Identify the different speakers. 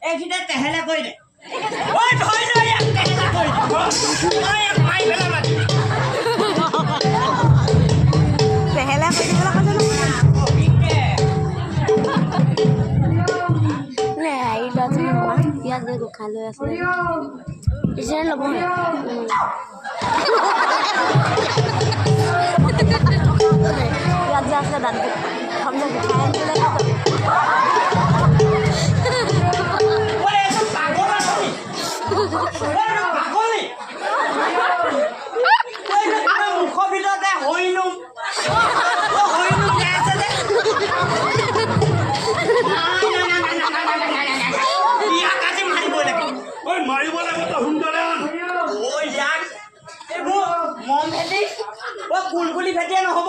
Speaker 1: এইখিনিতে তেহেলা কৰি দে ঐ ধৰি লৈ ইয়াক তেহেলা কৰি দে মই ইয়াক মাৰি পেলাম আজি
Speaker 2: তেহেলা কৰি দিবলৈ কৈছে নহয় হেৰি ল'ৰাজনী মামা ইয়াত যে গোখাই লৈ আছে পিছে ল'ব ইয়াত যে আছে দাঁত খাবলৈ গোখাই আনিবলৈ
Speaker 1: মুখৰ ভিতৰতে হৰিণো
Speaker 3: মাৰিব লাগিব সোনকালে
Speaker 1: এইবোৰ মম ভেটি কুলকুলি ভেটিয়ে নহ'ব